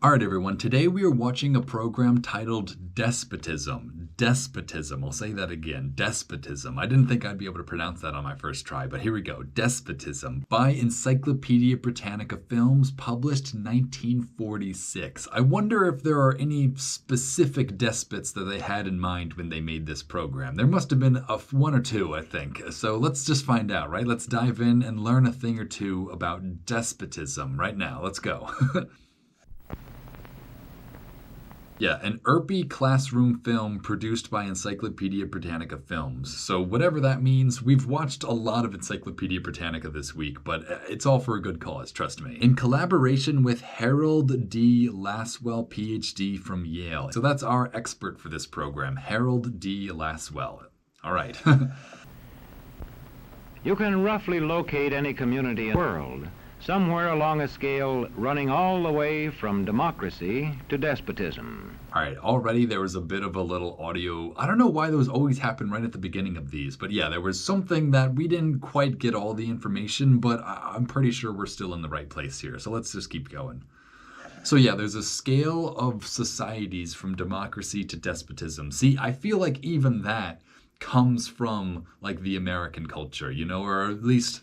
Alright everyone, today we are watching a program titled Despotism. Despotism, I'll say that again, Despotism. I didn't think I'd be able to pronounce that on my first try, but here we go. Despotism, by Encyclopedia Britannica Films, published 1946. I wonder if there are any specific despots that they had in mind when they made this program. There must have been one or two, I think. So let's just find out, right? Let's dive in and learn a thing or two about despotism right now. Let's go. Yeah, an ERPI classroom film produced by Encyclopedia Britannica Films. So whatever that means, we've watched a lot of Encyclopedia Britannica this week, but it's all for a good cause, trust me. In collaboration with Harold D. Laswell, PhD from Yale. So that's our expert for this program, Harold D. Laswell. All right. You can roughly locate any community in the world somewhere along a scale running all the way from democracy to despotism. All right, already there was a bit of a little audio. I don't know why those always happen right at the beginning of these, but yeah, there was something that we didn't quite get all the information, but I'm pretty sure we're still in the right place here. So let's just keep going. So yeah, there's a scale of societies from democracy to despotism. See, I feel like even that comes from like the American culture, you know, or at least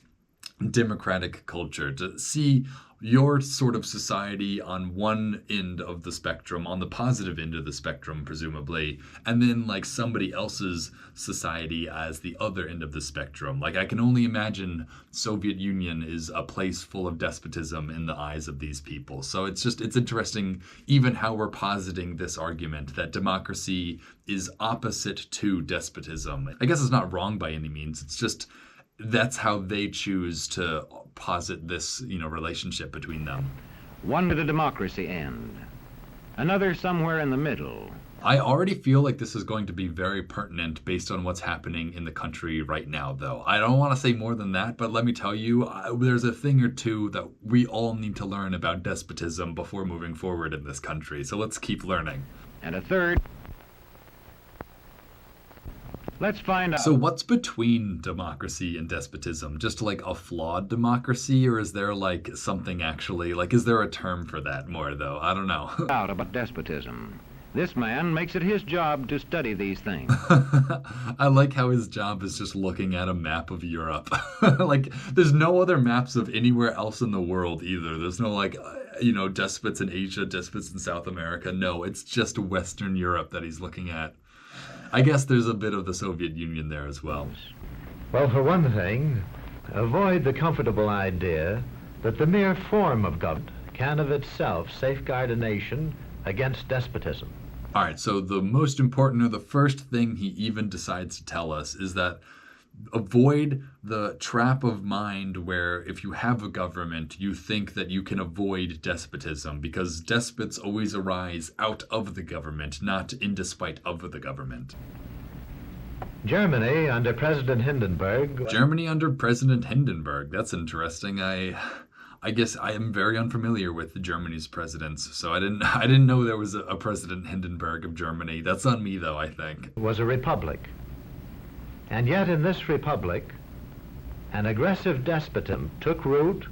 democratic culture, to see your sort of society on one end of the spectrum, on the positive end of the spectrum, presumably, and then like somebody else's society as the other end of the spectrum. Like I can only imagine Soviet Union is a place full of despotism in the eyes of these people. So it's interesting even how we're positing this argument that democracy is opposite to despotism. I guess it's not wrong by any means. It's just that's how they choose to posit this, relationship between them. One to the democracy end, another somewhere in the middle. I already feel like this is going to be very pertinent based on what's happening in the country right now, though. I don't want to say more than that, but let me tell you, there's a thing or two that we all need to learn about despotism before moving forward in this country. So let's keep learning. And a third. Let's find out. So what's between democracy and despotism? Just like a flawed democracy, or is there like something actually, like is there a term for that more though? I don't know. Out about despotism. This man makes it his job to study these things. I like how his job is just looking at a map of Europe. Like there's no other maps of anywhere else in the world either. There's no like, despots in Asia, despots in South America. No, it's just Western Europe that he's looking at. I guess there's a bit of the Soviet Union there as well. Well, for one thing, avoid the comfortable idea that the mere form of government can of itself safeguard a nation against despotism. All right, so the most important, or the first thing he even decides to tell us is that avoid the trap of mind where if you have a government, you think that you can avoid despotism, because despots always arise out of the government, not in despite of the government. Germany under President Hindenburg. Germany under President Hindenburg. That's interesting. I guess I am very unfamiliar with Germany's presidents, so I didn't know there was a President Hindenburg of Germany. That's on me though, I think. Was a republic. And yet in this republic, an aggressive despotism took root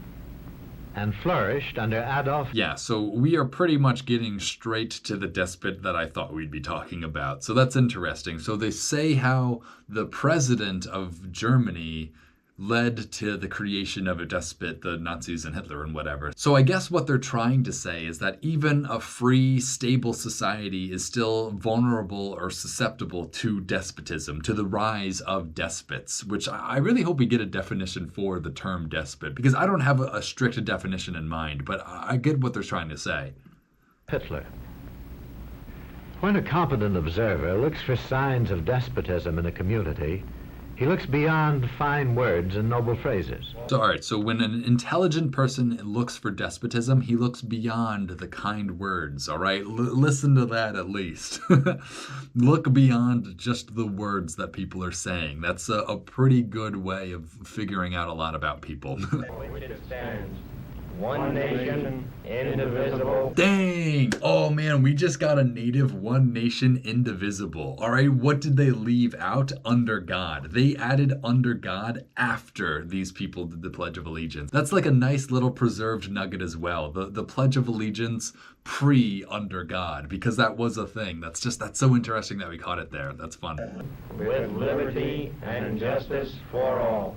and flourished under Adolf. Yeah, so we are pretty much getting straight to the despot that I thought we'd be talking about. So that's interesting. So they say how the president of Germany led to the creation of a despot, the Nazis and Hitler and whatever. So I guess what they're trying to say is that even a free, stable society is still vulnerable or susceptible to despotism, to the rise of despots, which I really hope we get a definition for the term despot, because I don't have a strict definition in mind, but I get what they're trying to say. Hitler. When a competent observer looks for signs of despotism in a community, he looks beyond fine words and noble phrases. So, all right, so when an intelligent person looks for despotism, he looks beyond the kind words, all right? Listen to that at least. Look beyond just the words that people are saying. That's a pretty good way of figuring out a lot about people. one nation, indivisible. Dang! Oh man, we just got a native one nation indivisible. All right, what did they leave out? Under God. They added under God after these people did the Pledge of Allegiance. That's like a nice little preserved nugget as well. The Pledge of Allegiance pre under God, because that was a thing. That's so interesting that we caught it there. That's fun. With liberty and justice for all.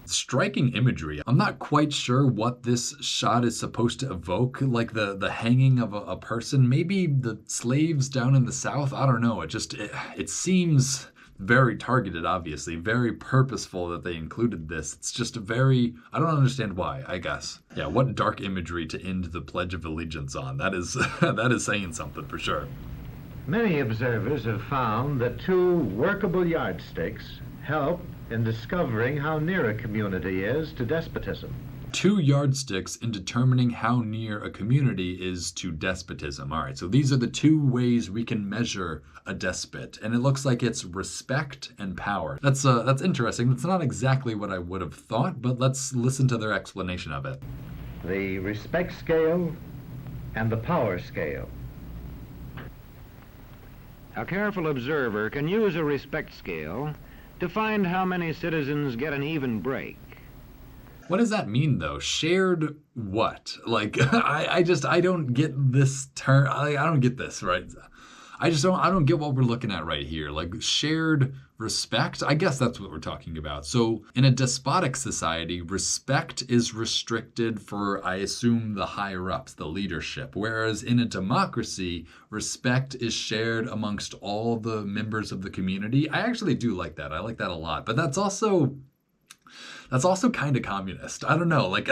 Striking imagery. I'm not quite sure what this shot is supposed to evoke, like the hanging of a person, maybe the slaves down in the South. I don't know. It seems very targeted, obviously, very purposeful that they included this. It's just I don't understand why, I guess. Yeah, what dark imagery to end the Pledge of Allegiance on. That is that is saying something for sure. Many observers have found that two workable yardsticks help in discovering how near a community is to despotism. Two yardsticks in determining how near a community is to despotism. All right, so these are the two ways we can measure a despot, and it looks like it's respect and power. That's interesting. That's not exactly what I would have thought, but let's listen to their explanation of it. The respect scale and the power scale. A careful observer can use a respect scale to find how many citizens get an even break. What does that mean, though? Shared what? Like, I don't get this term. I don't get this, right? I don't get what we're looking at right here. Like, shared respect? I guess that's what we're talking about. So, in a despotic society, respect is restricted for, I assume, the higher-ups, the leadership. Whereas in a democracy, respect is shared amongst all the members of the community. I actually do like that. I like that a lot. But that's also kind of communist. I don't know, like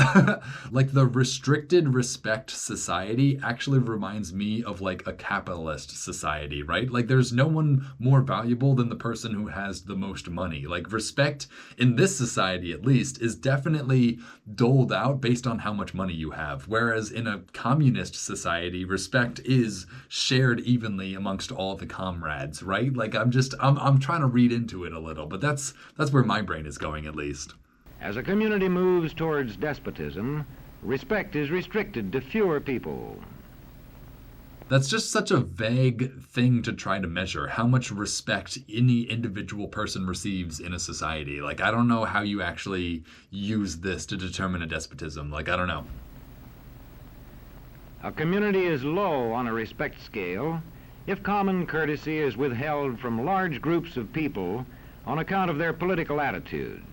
like the restricted respect society actually reminds me of like a capitalist society, right? Like there's no one more valuable than the person who has the most money. Like respect in this society, at least, is definitely doled out based on how much money you have. Whereas in a communist society, respect is shared evenly amongst all the comrades, right? Like I'm trying to read into it a little, but that's where my brain is going, at least. As a community moves towards despotism, respect is restricted to fewer people. That's just such a vague thing to try to measure, how much respect any individual person receives in a society. Like, I don't know how you actually use this to determine a despotism. Like, I don't know. A community is low on a respect scale if common courtesy is withheld from large groups of people on account of their political attitudes.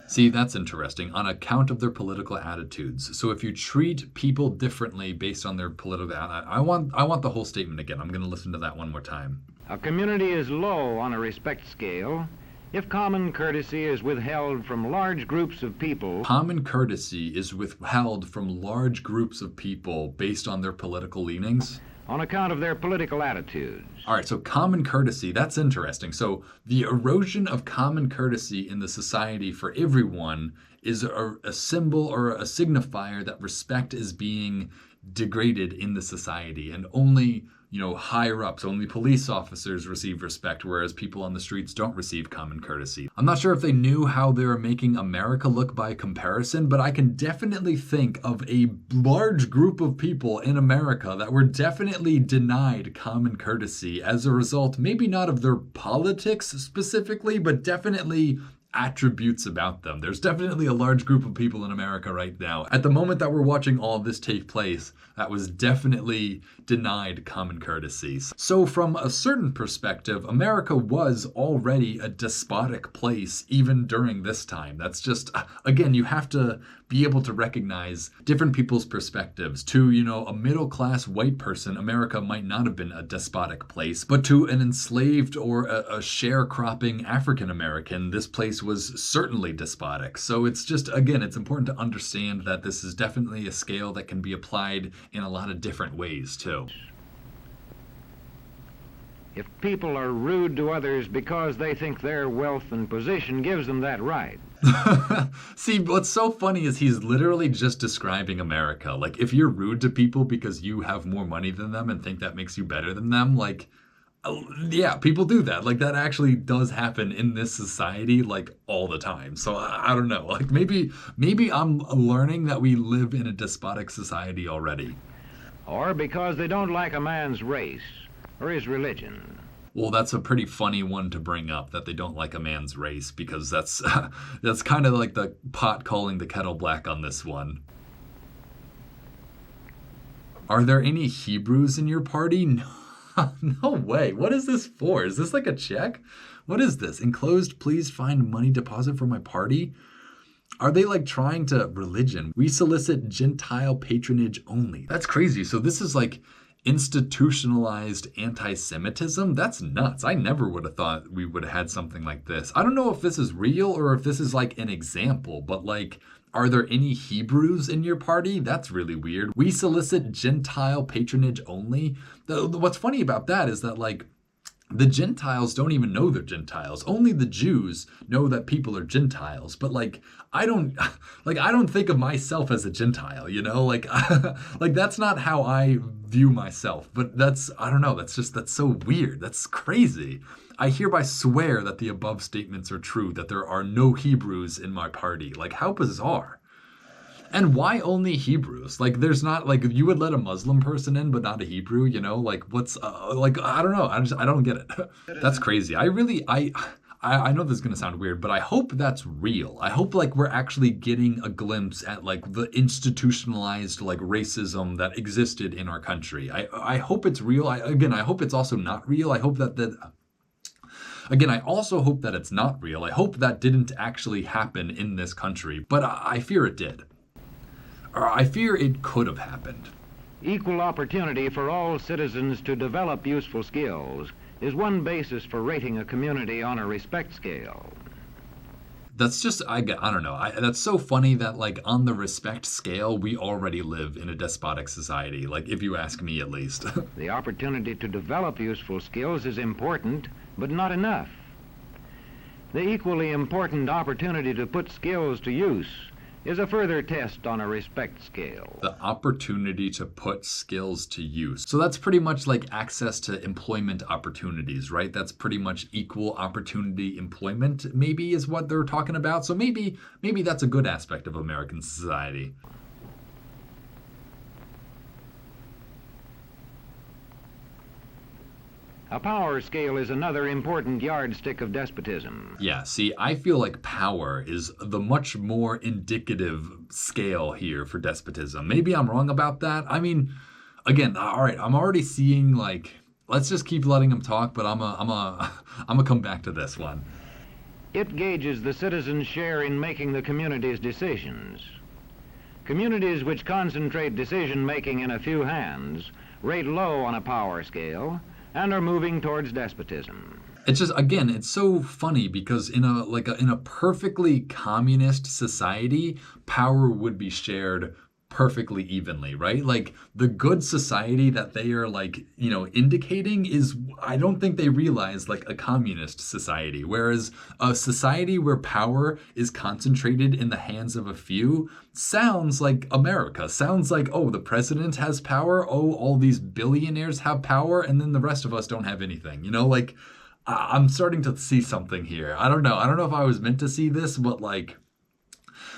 See, that's interesting. On account of their political attitudes. So if you treat people differently based on their political... I want the whole statement again. I'm going to listen to that one more time. A community is low on a respect scale if common courtesy is withheld from large groups of people. Common courtesy is withheld from large groups of people based on their political leanings? On account of their political attitudes. All right, so common courtesy, that's interesting. So the erosion of common courtesy in the society for everyone is a symbol or a signifier that respect is being degraded in the society, and only, higher ups, only police officers receive respect, whereas people on the streets don't receive common courtesy. I'm not sure if they knew how they were making America look by comparison, but I can definitely think of a large group of people in America that were definitely denied common courtesy as a result, maybe not of their politics specifically, but definitely attributes about them. There's definitely a large group of people in America right now, at the moment that we're watching all of this take place, that was definitely denied common courtesies. So from a certain perspective, America was already a despotic place even during this time. That's just, again, you have to be able to recognize different people's perspectives. To, a middle-class white person, America might not have been a despotic place, but to an enslaved or a sharecropping African American, this place was certainly despotic. So it's just, again, it's important to understand that this is definitely a scale that can be applied in a lot of different ways, too. If people are rude to others because they think their wealth and position gives them that right. See, what's so funny is he's literally just describing America. Like, if you're rude to people because you have more money than them and think that makes you better than them, like, Yeah, people do that. Like that actually does happen in this society like all the time. So I don't know. Like maybe I'm learning that we live in a despotic society already. Or because they don't like a man's race or his religion. Well, that's a pretty funny one to bring up that they don't like a man's race because that's that's kind of like the pot calling the kettle black on this one. Are there any Hebrews in your party? No, no way. What is this for? Is this like a check? What is this? Enclosed, please find money deposit for my party. Are they like trying to religion? We solicit Gentile patronage only. That's crazy. So this is like institutionalized anti-Semitism? That's nuts. I never would have thought we would have had something like this. I don't know if this is real or if this is like an example, but like, are there any Hebrews in your party? That's really weird. We solicit Gentile patronage only. What's funny about that is that like, the Gentiles don't even know they're Gentiles. Only the Jews know that people are Gentiles. But like I don't I don't think of myself as a Gentile, you know? Like like that's not how I view myself. But I don't know, that's so weird. That's crazy. I hereby swear that the above statements are true, that there are no Hebrews in my party. Like how bizarre. And why only Hebrews? Like, there's not like you would let a Muslim person in, but not a Hebrew. You know, like what's like I don't know. I don't get it. That's crazy. I know this is gonna sound weird, but I hope that's real. I hope like we're actually getting a glimpse at like the institutionalized like racism that existed in our country. I hope it's real. I hope it's also not real. I hope that. Again, I also hope that it's not real. I hope that didn't actually happen in this country, but I fear it did. Or I fear it could have happened. Equal opportunity for all citizens to develop useful skills is one basis for rating a community on a respect scale. That's just, I don't know. That's so funny that, like, on the respect scale, we already live in a despotic society, like, if you ask me at least. The opportunity to develop useful skills is important, but not enough. The equally important opportunity to put skills to use is a further test on a respect scale. The opportunity to put skills to use. So that's pretty much like access to employment opportunities, right? That's pretty much equal opportunity employment, maybe is what they're talking about. So maybe that's a good aspect of American society. A power scale is another important yardstick of despotism. Yeah, see, I feel like power is the much more indicative scale here for despotism. Maybe I'm wrong about that. I mean, again, all right, I'm already seeing like, let's just keep letting them talk, but I'm gonna come back to this one. It gauges the citizens' share in making the community's decisions. Communities which concentrate decision-making in a few hands rate low on a power scale and are moving towards despotism. It's just, again, it's so funny because in a perfectly communist society, power would be shared perfectly evenly, right? Like the good society that they are like, you know, indicating is, I don't think they realize like a communist society, whereas a society where power is concentrated in the hands of a few sounds like America. Sounds like, oh, the president has power, oh, all these billionaires have power, and then the rest of us don't have anything, you know, like I'm starting to see something here. I don't know if I was meant to see this, but like,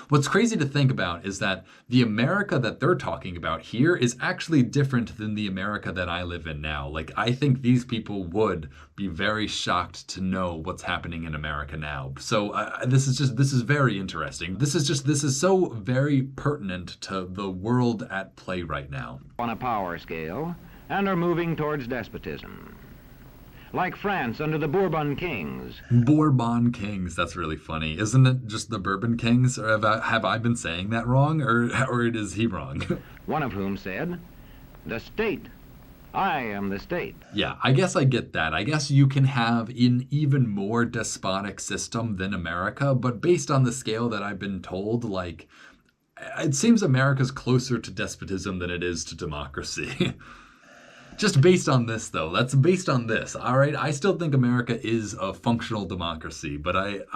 what's crazy to think about is that the America that they're talking about here is actually different than the America that I live in now. Like, I think these people would be very shocked to know what's happening in America now. So this is very interesting. This is so very pertinent to the world at play right now. On a power scale, and are moving towards despotism. Like France under the Bourbon kings. Bourbon kings, that's really funny. Isn't it just the Bourbon kings? Or have I been saying that wrong? Or is he wrong? One of whom said, "The state. I am the state." Yeah, I guess I get that. I guess you can have an even more despotic system than America, but based on the scale that I've been told, like, it seems America's closer to despotism than it is to democracy. Just based on this, though. That's based on this, all right? I still think America is a functional democracy, but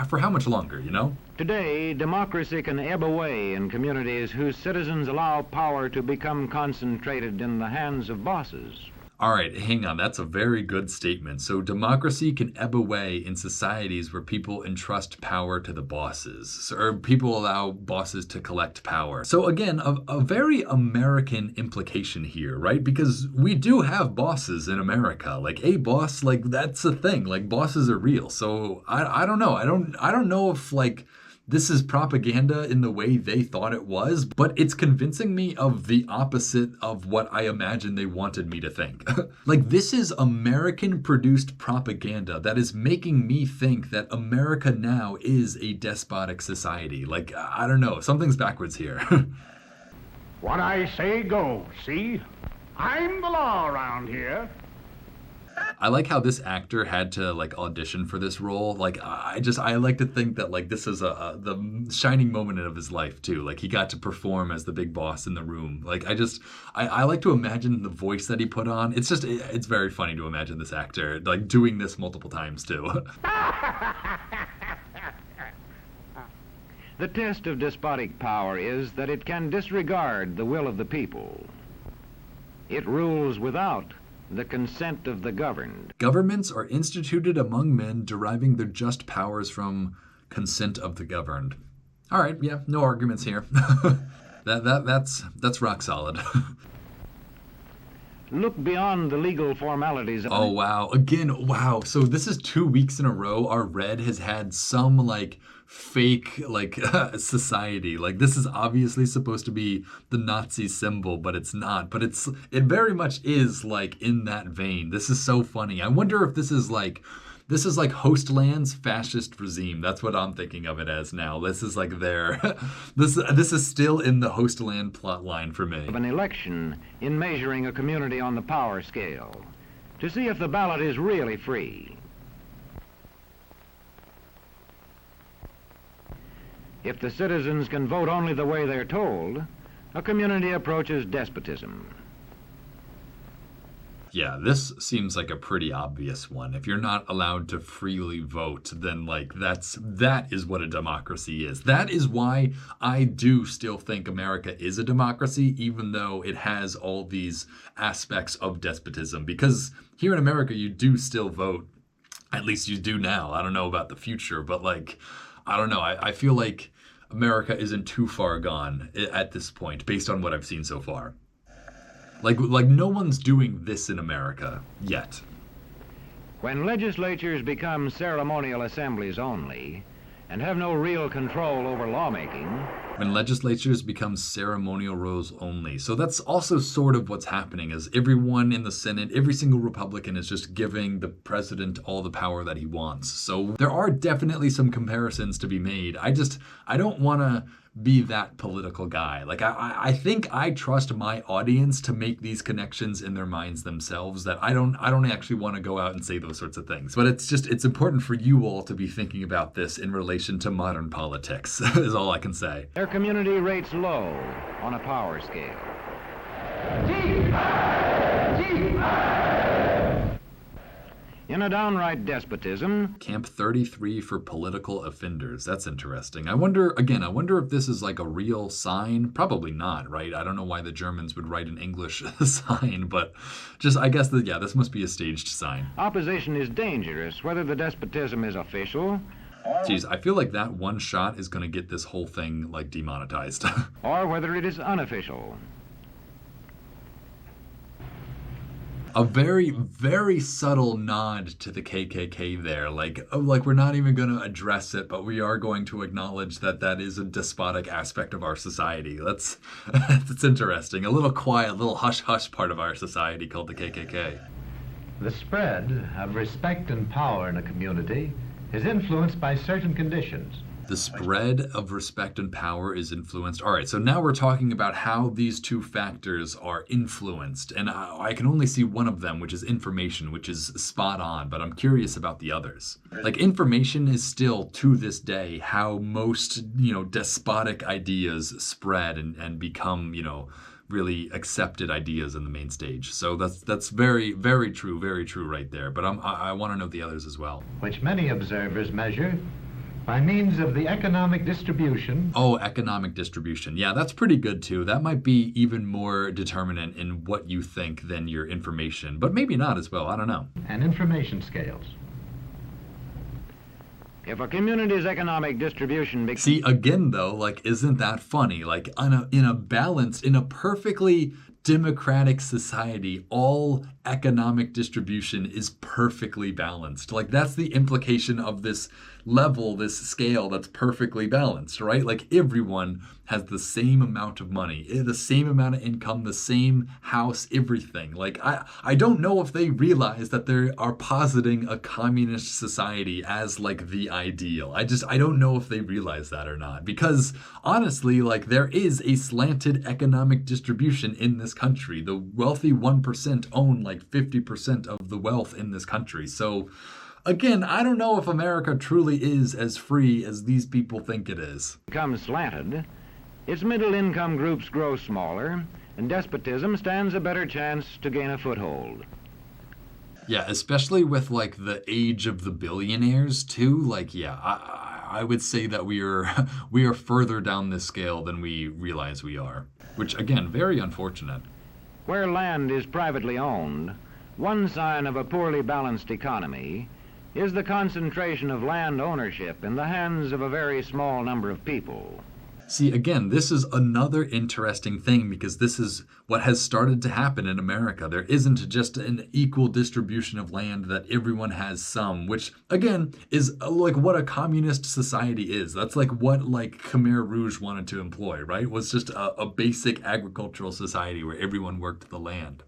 for how much longer, you know? Today, democracy can ebb away in communities whose citizens allow power to become concentrated in the hands of bosses. All right, hang on. That's a very good statement. So, democracy can ebb away in societies where people entrust power to the bosses, or people allow bosses to collect power. So, again, a very American implication here, right? Because we do have bosses in America. Like, a boss, like, that's a thing. Like, bosses are real. So, I don't know. I don't know if, like, this is propaganda in the way they thought it was, but it's convincing me of the opposite of what I imagined they wanted me to think. Like, this is American produced propaganda that is making me think that America now is a despotic society. Like, I don't know, something's backwards here. What I say goes, see? I'm the law around here. I like how this actor had to like audition for this role. Like I like to think that like this is the shining moment of his life too. Like he got to perform as the big boss in the room. Like I like to imagine the voice that he put on. It's very funny to imagine this actor like doing this multiple times too. The test of despotic power is that it can disregard the will of the people. It rules without the consent of the governed. Governments are instituted among men deriving their just powers from consent of the governed. All right, yeah, no arguments here. That's rock solid. Look beyond the legal formalities. Oh, wow. Again, wow. So this is 2 weeks in a row our red has had some like fake like society. Like this is obviously supposed to be the Nazi symbol, but it's not. But it very much is like in that vein. This is so funny. I wonder if this is like Hostland's fascist regime. That's what I'm thinking of it as now. This is like their this is still in the Hostland plot line for me. Of an election in measuring a community on the power scale to see if the ballot is really free. If the citizens can vote only the way they're told, a community approaches despotism. Yeah, this seems like a pretty obvious one. If you're not allowed to freely vote, then like that is what a democracy is. That is why I do still think America is a democracy, even though it has all these aspects of despotism. Because here in America, you do still vote. At least you do now. I don't know about the future, but like, I don't know. I feel like America isn't too far gone at this point, based on what I've seen so far. Like no one's doing this in America yet. When legislatures become ceremonial assemblies only and have no real control over lawmaking. When legislatures become ceremonial roles only. So that's also sort of what's happening is everyone in the Senate, every single Republican is just giving the president all the power that he wants. So there are definitely some comparisons to be made. I don't want to be that political guy. Like I think I trust my audience to make these connections in their minds themselves, that I don't actually want to go out and say those sorts of things. But it's important for you all to be thinking about this in relation to modern politics is all I can say. Their community rates low on a power scale. In a downright despotism. Camp 33 for political offenders. That's interesting. I wonder if this is like a real sign. Probably not, right? I don't know why the Germans would write an English sign, but just, I guess that, yeah, this must be a staged sign. Opposition is dangerous, whether the despotism is official. Geez, I feel like that one shot is going to get this whole thing, like, demonetized. Or whether it is unofficial. A very, very subtle nod to the KKK there. Like we're not even going to address it, but we are going to acknowledge that is a despotic aspect of our society. That's interesting. A little quiet, little hush-hush part of our society called the KKK. The spread of respect and power in a community is influenced by certain conditions. The spread of respect and power is influenced. All right, so now we're talking about how these two factors are influenced. And I can only see one of them, which is information, which is spot on. But I'm curious about the others. Like, information is still, to this day, how most, despotic ideas spread and become, really accepted ideas in the main stage. So that's very, very true right there. But I want to know the others as well. Which many observers measure By means of the economic distribution. Oh, economic distribution. Yeah, that's pretty good too. That might be even more determinant in what you think than your information, but maybe not as well. I don't know. And information scales. If a community's economic distribution See, again though, like, isn't that funny? Like, in a balanced, in a perfectly democratic society, all economic distribution is perfectly balanced. Like, that's the implication of this level, this scale that's perfectly balanced, right? Like, everyone has the same amount of money, the same amount of income, the same house, everything. Like, I don't know if they realize that they are positing a communist society as like the ideal. I don't know if they realize that or not, because honestly, like, there is a slanted economic distribution in this country. The wealthy 1% own like 50% of the wealth in this country. So again, I don't know if America truly is as free as these people think it is. becomes slanted, its middle income groups grow smaller, and despotism stands a better chance to gain a foothold. Yeah, especially with like the age of the billionaires too. Like, yeah, I would say that we are further down this scale than we realize we are, which again, very unfortunate. Where land is privately owned, one sign of a poorly balanced economy is the concentration of land ownership in the hands of a very small number of people. See, again, this is another interesting thing, because this is what has started to happen in America. There isn't just an equal distribution of land that everyone has some, which again is like what a communist society is. That's like what like Khmer Rouge wanted to employ, right? Was just a basic agricultural society where everyone worked the land.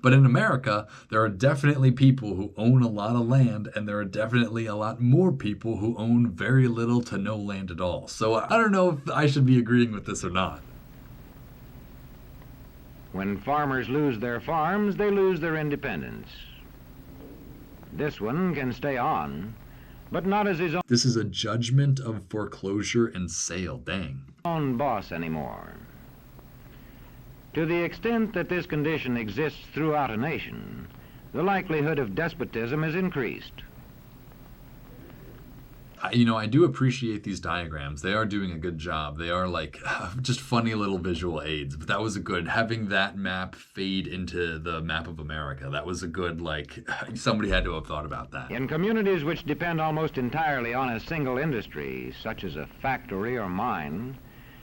But in America, there are definitely people who own a lot of land, and there are definitely a lot more people who own very little to no land at all. So I don't know if I should be agreeing with this or not. When farmers lose their farms, they lose their independence. This one can stay on, but not as his This is a judgment of foreclosure and sale. Dang. own boss anymore. To the extent that this condition exists throughout a nation, the likelihood of despotism is increased. I do appreciate these diagrams. They are doing a good job. They are like just funny little visual aids. But that was a good, having that map fade into the map of America. That was a good, like, somebody had to have thought about that. In communities which depend almost entirely on a single industry, such as a factory or mine,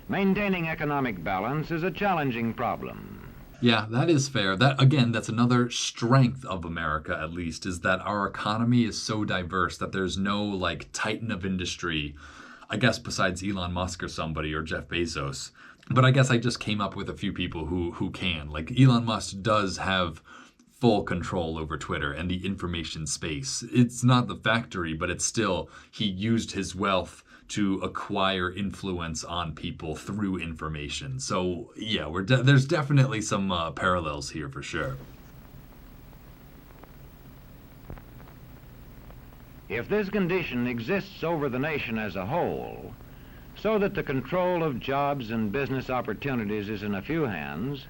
maintaining economic balance is a challenging problem. Yeah, that is fair. That, again, that's another strength of America, at least, is that our economy is so diverse that there's no like titan of industry, I guess, besides Elon Musk or somebody, or Jeff Bezos. But I guess I just came up with a few people who can. Like, Elon Musk does have full control over Twitter and the information space. It's not the factory, but it's still, he used his wealth to acquire influence on people through information. So yeah, there's definitely some parallels here for sure. If this condition exists over the nation as a whole, so that the control of jobs and business opportunities is in a few hands,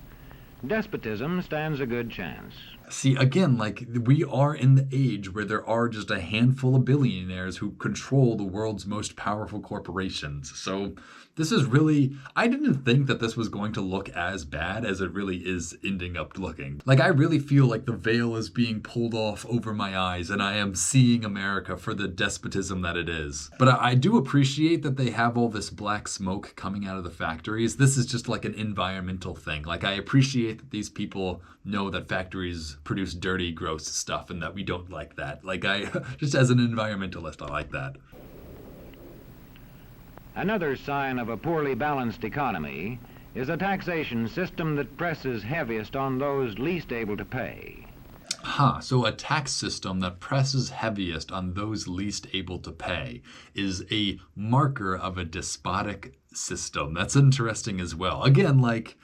despotism stands a good chance. See, again, like, we are in the age where there are just a handful of billionaires who control the world's most powerful corporations. So this is really, I didn't think that this was going to look as bad as it really is ending up looking. Like, I really feel like the veil is being pulled off over my eyes, and I am seeing America for the despotism that it is. But I do appreciate that they have all this black smoke coming out of the factories. This is just like an environmental thing. Like, I appreciate that these people know that factories produce dirty, gross stuff, and that we don't like that. Like, just as an environmentalist, I like that. Another sign of a poorly balanced economy is a taxation system that presses heaviest on those least able to pay. So a tax system that presses heaviest on those least able to pay is a marker of a despotic system. That's interesting as well. Again, like,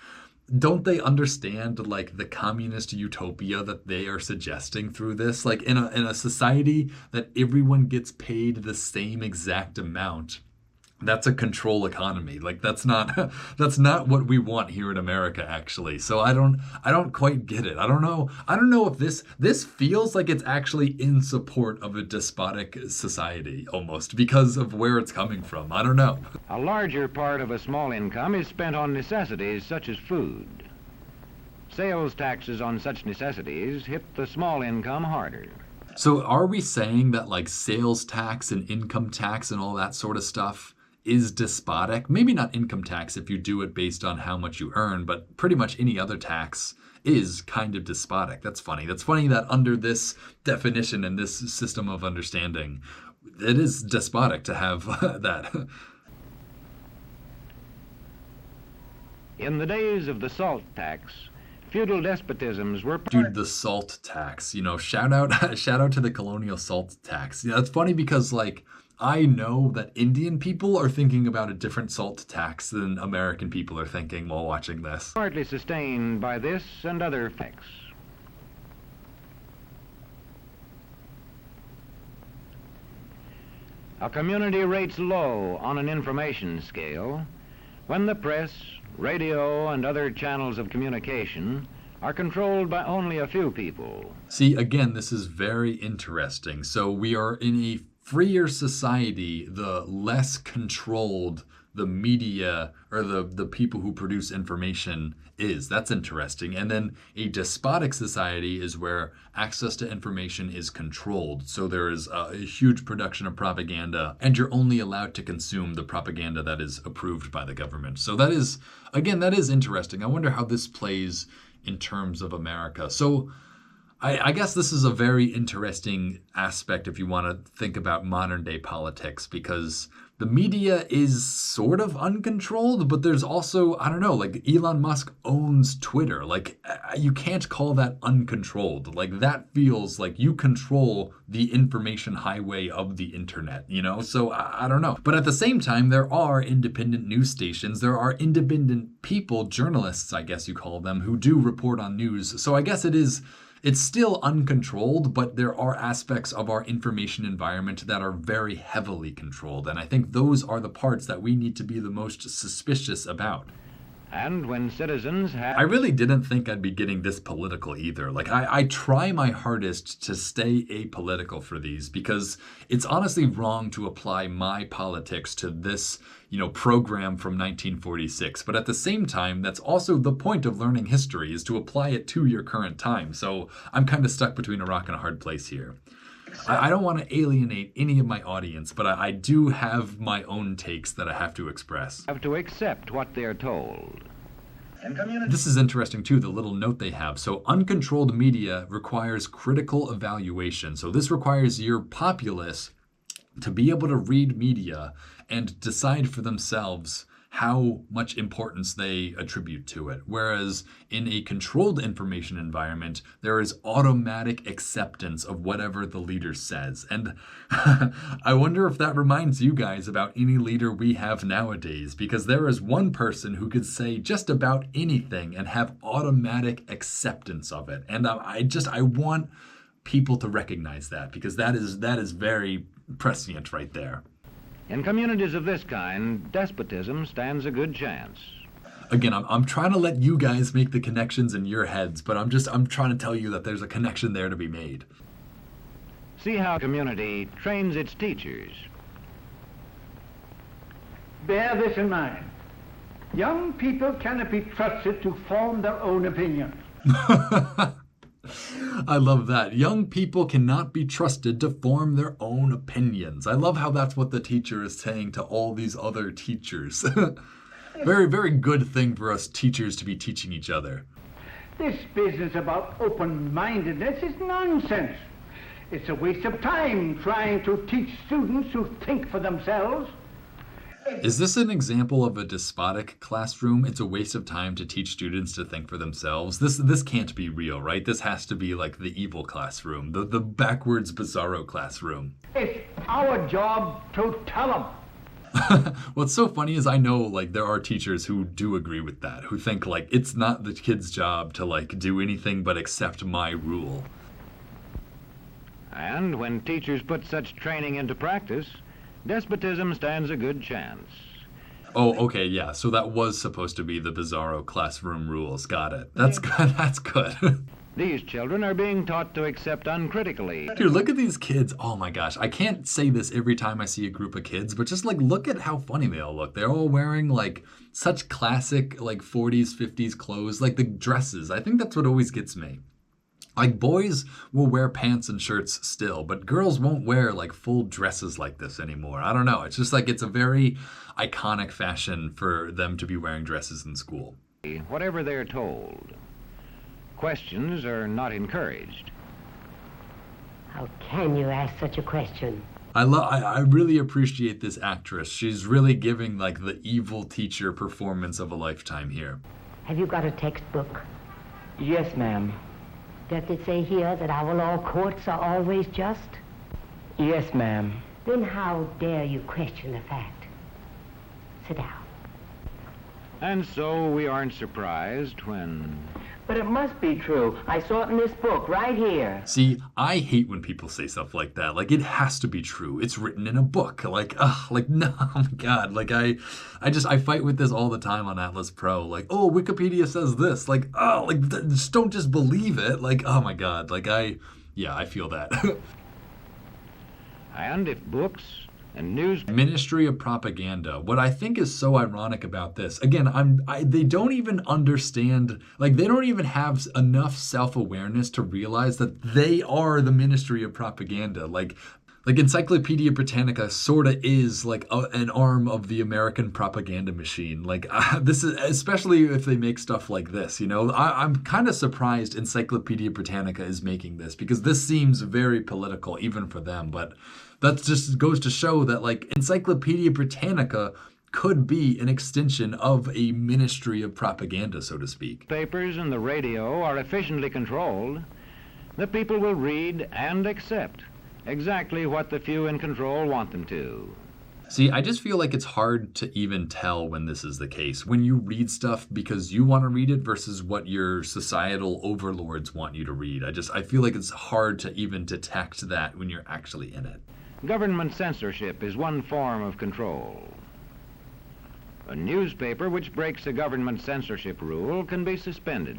don't they understand like the communist utopia that they are suggesting through this? Like, in a society that everyone gets paid the same exact amount, That's a control economy. Like that's not that's not what we want here in America actually. So I don't quite get it. I don't know if this feels like it's actually in support of a despotic society almost because of where it's coming from. I don't know. A larger part of a small income is spent on necessities such as food. Sales taxes on such necessities hit the small income harder. So are we saying that like sales tax and income tax and all that sort of stuff is despotic? Maybe not income tax if you do it based on how much you earn, but pretty much any other tax is kind of despotic. That's funny. That's funny that under this definition and this system of understanding, it is despotic to have that. In the days of the salt tax, feudal despotisms were Dude, the salt tax, shout out shout out to the colonial salt tax. Yeah, it's funny because like I know that Indian people are thinking about a different salt tax than American people are thinking while watching this. partly sustained by this and other effects. A community rates low on an information scale when the press, radio, and other channels of communication are controlled by only a few people. See, again, this is very interesting. So we are in a freer society, the less controlled the media or the people who produce information is. That's interesting. And then a despotic society is where access to information is controlled. So there is a huge production of propaganda, and you're only allowed to consume the propaganda that is approved by the government. So that is, again, that is interesting. I wonder how this plays in terms of America. So I guess this is a very interesting aspect if you want to think about modern day politics, because the media is sort of uncontrolled, but there's also, I don't know, like Elon Musk owns Twitter. Like you can't call that uncontrolled. Like that feels like you control the information highway of the internet. So I don't know. But at the same time, there are independent news stations. There are independent people, journalists, I guess you call them, who do report on news. So I guess it's still uncontrolled, but there are aspects of our information environment that are very heavily controlled. And I think those are the parts that we need to be the most suspicious about. And when citizens have... I really didn't think I'd be getting this political either. Like, I try my hardest to stay apolitical for these because it's honestly wrong to apply my politics to this, program from 1946. But at the same time, that's also the point of learning history, is to apply it to your current time. So I'm kind of stuck between a rock and a hard place here. I don't want to alienate any of my audience, but I do have my own takes that I have to express. have to accept what they're told. This is interesting too, the little note they have. So uncontrolled media requires critical evaluation. So this requires your populace to be able to read media and decide for themselves how much importance they attribute to it. Whereas in a controlled information environment, there is automatic acceptance of whatever the leader says. And I wonder if that reminds you guys about any leader we have nowadays, because there is one person who could say just about anything and have automatic acceptance of it. And I want people to recognize that, because that is very prescient right there. In communities of this kind, despotism stands a good chance. Again, I'm trying to let you guys make the connections in your heads, but I'm trying to tell you that there's a connection there to be made. See how a community trains its teachers. Bear this in mind. Young people cannot be trusted to form their own opinions. I love that. Young people cannot be trusted to form their own opinions. I love how that's what the teacher is saying to all these other teachers. Very, very good thing for us teachers to be teaching each other. This business about open-mindedness is nonsense. It's a waste of time trying to teach students who think for themselves. Is this an example of a despotic classroom? It's a waste of time to teach students to think for themselves. This can't be real, right? This has to be like the evil classroom, the backwards bizarro classroom. It's our job to tell them. What's so funny is I know like there are teachers who do agree with that, who think like it's not the kid's job to like do anything but accept my rule. And when teachers put such training into practice, Despotism stands a good chance. Oh, okay, yeah. So that was supposed to be the Bizarro classroom rules. Got it. That's good. That's good. These children are being taught to accept uncritically. Dude, look at these kids. Oh my gosh. I can't say this every time I see a group of kids, but just like look at how funny they all look. They're all wearing like such classic like 40s, 50s clothes, like the dresses. I think that's what always gets me. Like boys will wear pants and shirts still, but girls won't wear like full dresses like this anymore. I don't know. It's just like it's a very iconic fashion for them to be wearing dresses in school. Whatever they're told. Questions are not encouraged. How can you ask such a question? I really appreciate this actress. She's really giving like the evil teacher performance of a lifetime here. Have you got a textbook? Yes, ma'am. Does it say here that our law courts are always just? Yes, ma'am. Then how dare you question the fact? Sit down. And so we aren't surprised when... But it must be true. I saw it in this book right here. See, I hate when people say stuff like that. Like, it has to be true. It's written in a book. Like, no, oh my God. Like, I fight with this all the time on Atlas Pro. Like, oh, Wikipedia says this. Like, oh, like, just don't just believe it. Like, oh my God. Like, I feel that. And if books and news... Ministry of Propaganda. What I think is so ironic about this, again, they don't even understand, like they don't even have enough self-awareness to realize that they are the Ministry of Propaganda. Like Encyclopedia Britannica sort of is like an arm of the American propaganda machine. Like this is, especially if they make stuff like this, you know, I'm kind of surprised Encyclopedia Britannica is making this because this seems very political even for them. But that just goes to show that like Encyclopedia Britannica could be an extension of a ministry of propaganda, so to speak. Papers and the radio are efficiently controlled. The people will read and accept exactly what the few in control want them to. See, I just feel like it's hard to even tell when this is the case. When you read stuff because you want to read it versus what your societal overlords want you to read. I feel like it's hard to even detect that when you're actually in it. Government censorship is one form of control. A newspaper which breaks a government censorship rule can be suspended.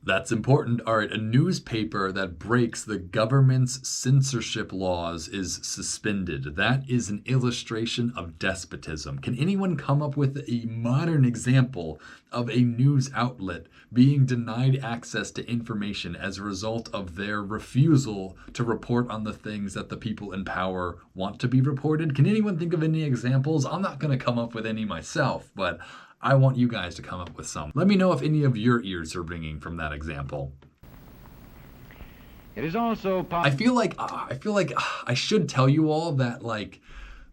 That's important. All right, a newspaper that breaks the government's censorship laws is suspended. That is an illustration of despotism. Can anyone come up with a modern example of a news outlet being denied access to information as a result of their refusal to report on the things that the people in power want to be reported? Can anyone think of any examples? I'm not going to come up with any myself, but I want you guys to come up with some. Let me know if any of your ears are ringing from that example. It is also I feel like I should tell you all that like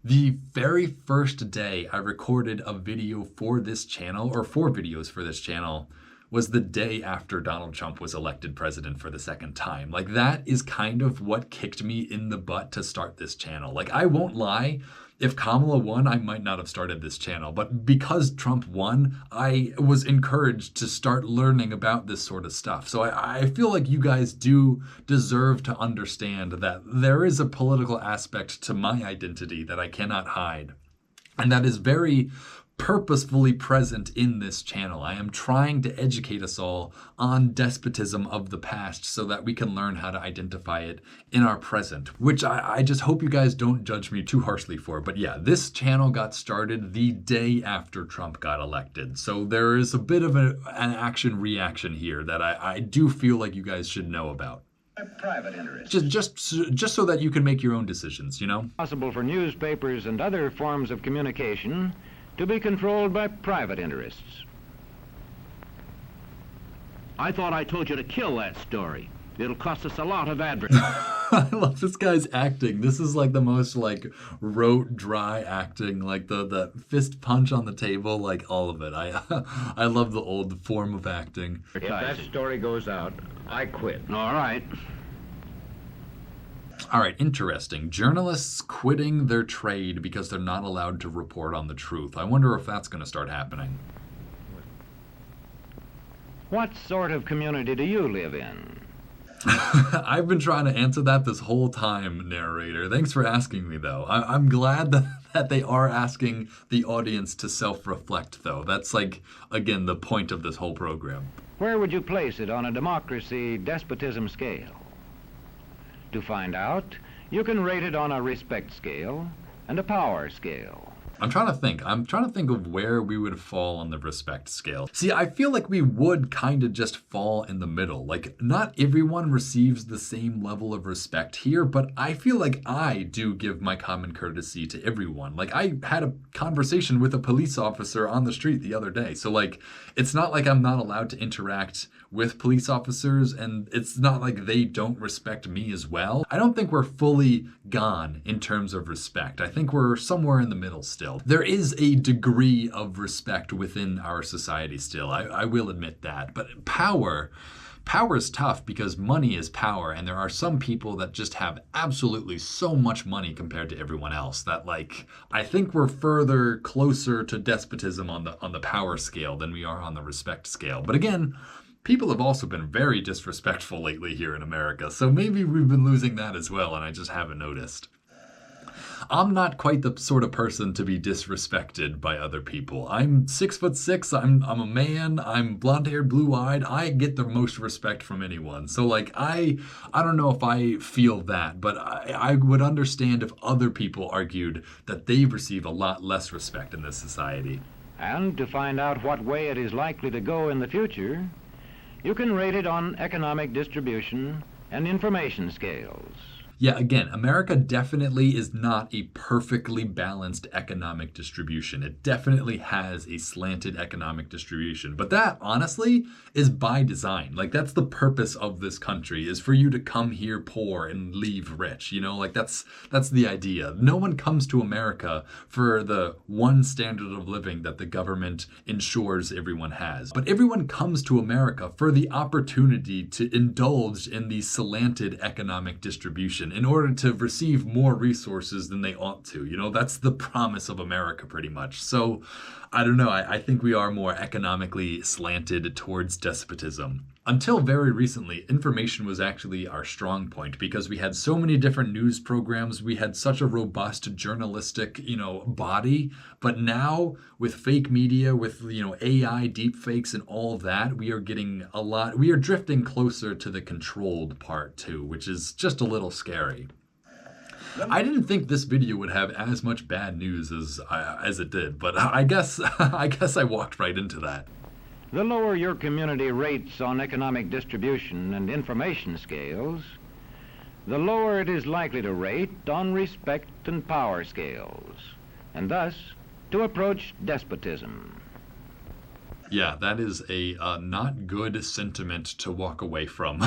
the very first day I recorded a video for this channel, or 4 videos for this channel, was the day after Donald Trump was elected president for the second time. Like that is kind of what kicked me in the butt to start this channel. Like I won't lie, if Kamala won, I might not have started this channel. But because Trump won, I was encouraged to start learning about this sort of stuff. So I feel like you guys do deserve to understand that there is a political aspect to my identity that I cannot hide. And that is very purposefully present in this channel. I am trying to educate us all on despotism of the past so that we can learn how to identify it in our present, which I just hope you guys don't judge me too harshly for. But yeah, this channel got started the day after Trump got elected. So there is a bit of an action-reaction here that I do feel like you guys should know about. private interest. Just so that you can make your own decisions, you know? Possible for newspapers and other forms of communication to be controlled by private interests. I thought I told you to kill that story. It'll cost us a lot of advertising. I love this guy's acting. This is like the most like rote, dry acting, like the fist punch on the table, like all of it. I love the old form of acting. If that story goes out, I quit. All right. All right, interesting. Journalists quitting their trade because they're not allowed to report on the truth. I wonder if that's going to start happening. What sort of community do you live in? I've been trying to answer that this whole time, narrator. Thanks for asking me, though. I'm glad that they are asking the audience to self-reflect, though. That's like, again, the point of this whole program. Where would you place it on a democracy-despotism scale? To find out, you can rate it on a respect scale and a power scale. I'm trying to think. I'm trying to think of where we would fall on the respect scale. See, I feel like we would kind of just fall in the middle. Like, not everyone receives the same level of respect here, but I feel like I do give my common courtesy to everyone. Like, I had a conversation with a police officer on the street the other day. So, like, it's not like I'm not allowed to interact with police officers, and it's not like they don't respect me as well. I don't think we're fully gone in terms of respect. I think we're somewhere in the middle still. There is a degree of respect within our society still. I will admit that. But power is tough because money is power, and there are some people that just have absolutely so much money compared to everyone else that, like, I think we're further closer to despotism on the power scale than we are on the respect scale. But again, people have also been very disrespectful lately here in America, so maybe we've been losing that as well, and I just haven't noticed. I'm not quite the sort of person to be disrespected by other people. I'm 6'6". I'm a man. I'm blonde-haired, blue-eyed. I get the most respect from anyone. So like I don't know if I feel that, but I would understand if other people argued that they receive a lot less respect in this society. And to find out what way it is likely to go in the future, you can rate it on economic distribution and information scales. Yeah, again, America definitely is not a perfectly balanced economic distribution. It definitely has a slanted economic distribution. But that, honestly, is by design. Like, that's the purpose of this country, is for you to come here poor and leave rich. You know, like, that's the idea. No one comes to America for the one standard of living that the government ensures everyone has. But everyone comes to America for the opportunity to indulge in the slanted economic distribution in order to receive more resources than they ought to. You know, that's the promise of America pretty much. So I don't know. I think we are more economically slanted towards despotism. Until very recently, information was actually our strong point because we had so many different news programs. We had such a robust journalistic, body. But now with fake media, with, AI, deepfakes and all that, we are drifting closer to the controlled part too, which is just a little scary. I didn't think this video would have as much bad news as it did, but I guess I walked right into that. The lower your community rates on economic distribution and information scales, the lower it is likely to rate on respect and power scales, and thus to approach despotism. Yeah, that is a not good sentiment to walk away from.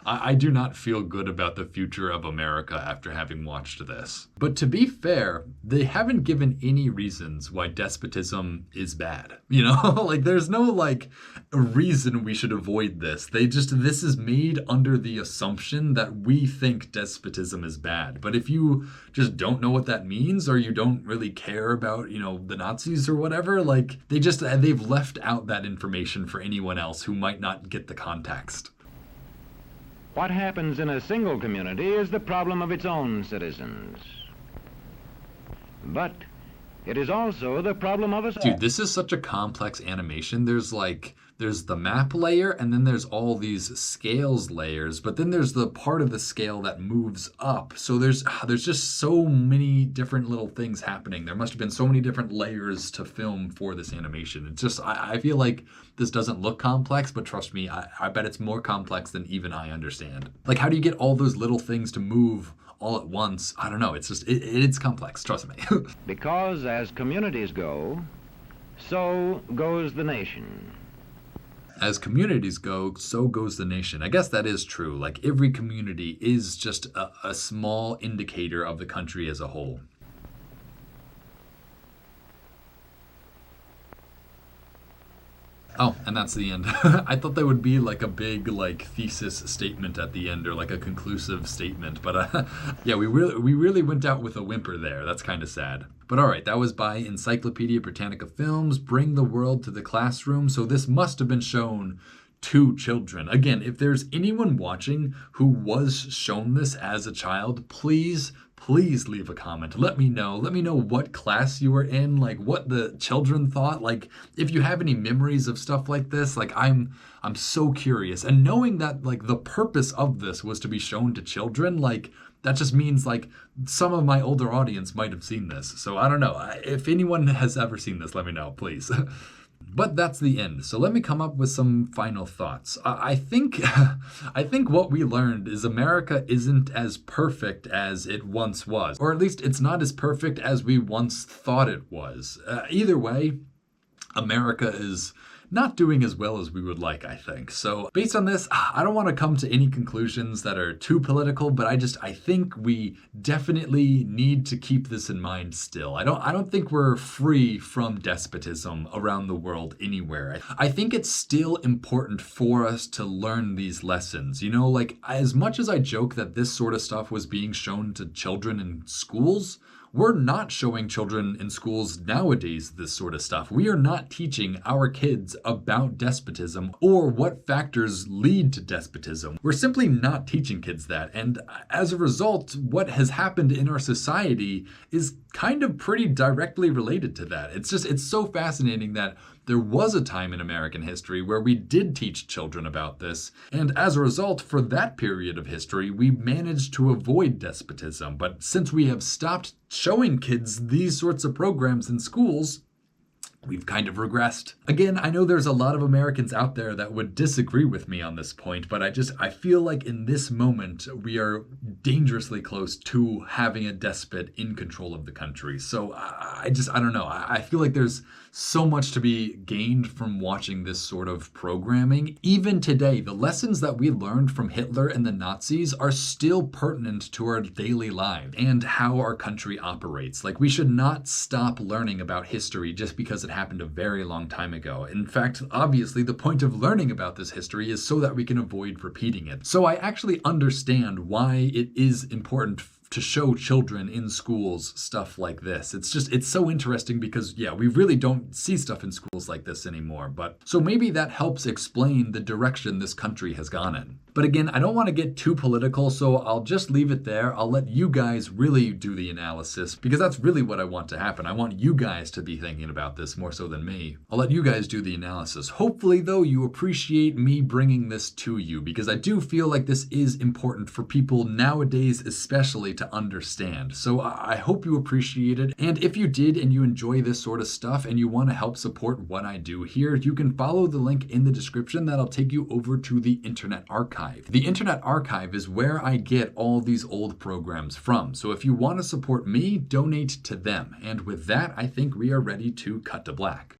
I do not feel good about the future of America after having watched this. But to be fair, they haven't given any reasons why despotism is bad. Like there's no a reason we should avoid this. This is made under the assumption that we think despotism is bad. But if you just don't know what that means, or you don't really care about, the Nazis or whatever, they've left out that information for anyone else who might not get the context. What happens in a single community is the problem of its own citizens. But it is also the problem of us all. Dude, this is such a complex animation. There's the map layer, and then there's all these scales layers, but then there's the part of the scale that moves up. So there's just so many different little things happening. There must have been so many different layers to film for this animation. It's just, I feel like this doesn't look complex, but trust me, I bet it's more complex than even I understand. Like, how do you get all those little things to move all at once? I don't know. It's just, it's complex, trust me. Because as communities go, so goes the nation. As communities go, so goes the nation. I guess that is true. Like, every community is just a small indicator of the country as a whole. Oh, and that's the end. I thought there would be a big thesis statement at the end, or a conclusive statement, but yeah, we really went out with a whimper there. That's kind of sad. But all right, that was by Encyclopedia Britannica Films, Bring the World to the Classroom. So this must have been shown to children. Again, if there's anyone watching who was shown this as a child, please leave a comment. Let me know. Let me know what class you were in, like what the children thought. Like if you have any memories of stuff like this, like I'm so curious. And knowing that like the purpose of this was to be shown to children, like that just means like some of my older audience might have seen this. So I don't know. If anyone has ever seen this, let me know, please. But that's the end. So let me come up with some final thoughts. I think I think what we learned is America isn't as perfect as it once was, or at least it's not as perfect as we once thought it was. Either way, America is not doing as well as we would like, I think. So based on this, I don't want to come to any conclusions that are too political, but I think we definitely need to keep this in mind still. I don't think we're free from despotism around the world anywhere. I think it's still important for us to learn these lessons. You know, like as much as I joke that this sort of stuff was being shown to children in schools, we're not showing children in schools nowadays this sort of stuff. We are not teaching our kids about despotism or what factors lead to despotism. We're simply not teaching kids that. And as a result, what has happened in our society is kind of pretty directly related to that. It's so fascinating that there was a time in American history where we did teach children about this, and as a result, for that period of history, we managed to avoid despotism. But since we have stopped showing kids these sorts of programs in schools, we've kind of regressed. Again, I know there's a lot of Americans out there that would disagree with me on this point, but I feel like in this moment, we are dangerously close to having a despot in control of the country. So I don't know. I feel like there's so much to be gained from watching this sort of programming. Even today, the lessons that we learned from Hitler and the Nazis are still pertinent to our daily lives and how our country operates. Like, we should not stop learning about history just because it happened a very long time ago. In fact, obviously, the point of learning about this history is so that we can avoid repeating it. So I actually understand why it is important to show children in schools stuff like this. It's so interesting because, yeah, we really don't see stuff in schools like this anymore. But so maybe that helps explain the direction this country has gone in. But again, I don't want to get too political, so I'll just leave it there. I'll let you guys really do the analysis because that's really what I want to happen. I want you guys to be thinking about this more so than me. I'll let you guys do the analysis. Hopefully, though, you appreciate me bringing this to you because I do feel like this is important for people nowadays, especially to understand. So I hope you appreciate it. And if you did and you enjoy this sort of stuff and you want to help support what I do here, you can follow the link in the description that'll take you over to the Internet Archive. The Internet Archive is where I get all these old programs from. So if you want to support me, donate to them. And with that, I think we are ready to cut to black.